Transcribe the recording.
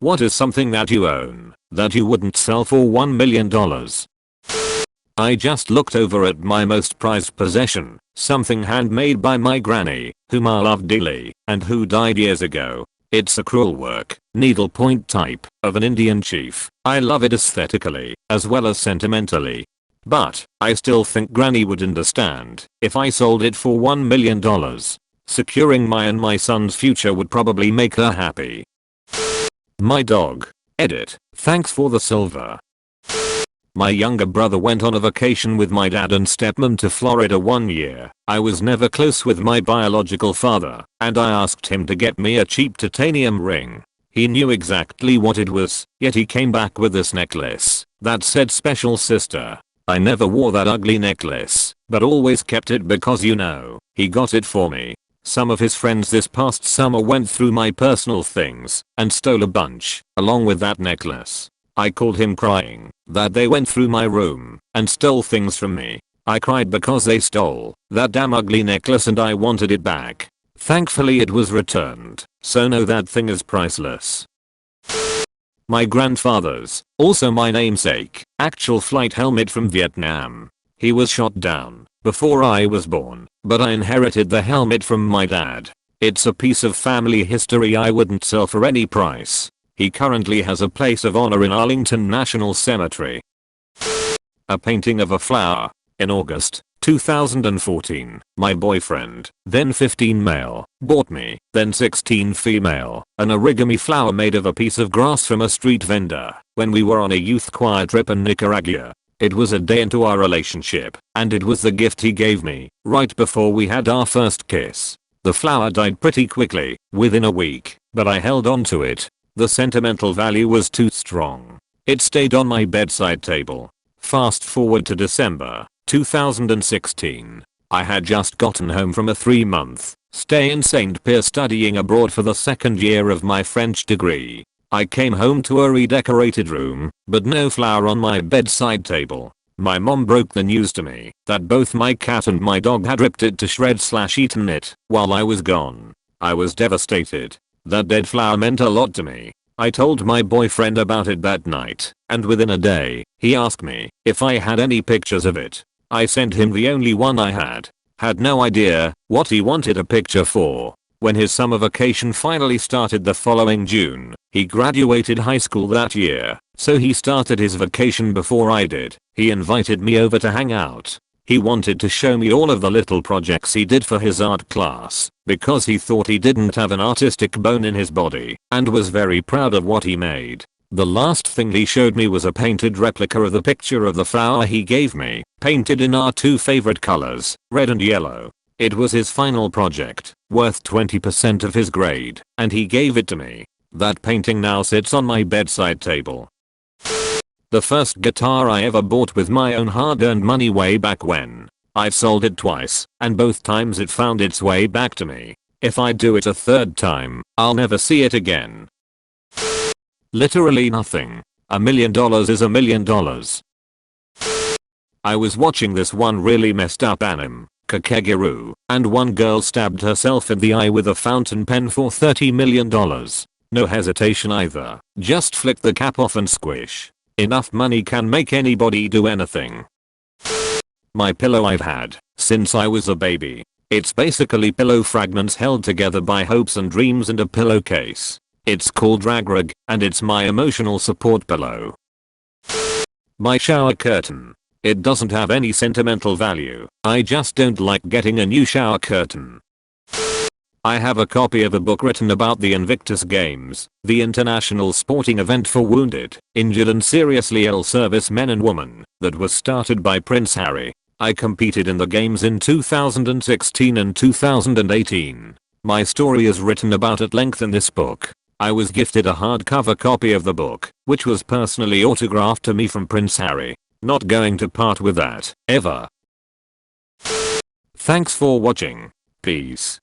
What is something that you own that you wouldn't sell for $1 million? I just looked over at my most prized possession, something handmade by my granny, whom I love dearly, and who died years ago. It's a crewel work, needlepoint type, of an Indian chief. I love it aesthetically, as well as sentimentally. But, I still think granny would understand if I sold it for $1 million. Securing my and my son's future would probably make her happy. My dog. Edit. Thanks for the silver. My younger brother went on a vacation with my dad and stepmom to Florida one year. I was never close with my biological father, and I asked him to get me a cheap titanium ring. He knew exactly what it was, yet he came back with this necklace that said special sister. I never wore that ugly necklace, but always kept it because he got it for me. Some of his friends this past summer went through my personal things and stole a bunch, along with that necklace. I called him crying that they went through my room and stole things from me. I cried because they stole that damn ugly necklace and I wanted it back. Thankfully it was returned, so no, that thing is priceless. My grandfather's, also my namesake, actual flight helmet from Vietnam. He was shot down before I was born, but I inherited the helmet from my dad. It's a piece of family history I wouldn't sell for any price. He currently has a place of honor in Arlington National Cemetery. A painting of a flower. In August 2014, my boyfriend, then 15 male, bought me, then 16 female, an origami flower made of a piece of grass from a street vendor when we were on a youth choir trip in Nicaragua. It was a day into our relationship, and it was the gift he gave me right before we had our first kiss. The flower died pretty quickly, within a week, but I held on to it. The sentimental value was too strong. It stayed on my bedside table. Fast forward to December 2016. I had just gotten home from a 3-month stay in St. Pierre studying abroad for the second year of my French degree. I came home to a redecorated room, but no flower on my bedside table. My mom broke the news to me that both my cat and my dog had ripped it to shreds/eaten it while I was gone. I was devastated. That dead flower meant a lot to me. I told my boyfriend about it that night, and within a day, he asked me if I had any pictures of it. I sent him the only one I had. Had no idea what he wanted a picture for. When his summer vacation finally started the following June, he graduated high school that year, so he started his vacation before I did. He invited me over to hang out. He wanted to show me all of the little projects he did for his art class, because he thought he didn't have an artistic bone in his body, and was very proud of what he made. The last thing he showed me was a painted replica of the picture of the flower he gave me, painted in our two favorite colors, red and yellow. It was his final project, worth 20% of his grade, and he gave it to me. That painting now sits on my bedside table. The first guitar I ever bought with my own hard-earned money way back when. I've sold it twice, and both times it found its way back to me. If I do it a third time, I'll never see it again. Literally nothing. $1 million is $1 million. I was watching this one really messed up anime, Kakegiru, and one girl stabbed herself in the eye with a fountain pen for $30 million. No hesitation either, just flick the cap off and squish. Enough money can make anybody do anything. My pillow I've had since I was a baby. It's basically pillow fragments held together by hopes and dreams in a pillowcase. It's called Ragrag, and it's my emotional support pillow. My shower curtain. It doesn't have any sentimental value. I just don't like getting a new shower curtain. I have a copy of a book written about the Invictus Games, the international sporting event for wounded, injured and seriously ill servicemen and women, that was started by Prince Harry. I competed in the games in 2016 and 2018. My story is written about at length in this book. I was gifted a hardcover copy of the book, which was personally autographed to me from Prince Harry. Not going to part with that, ever. Thanks for watching. Peace.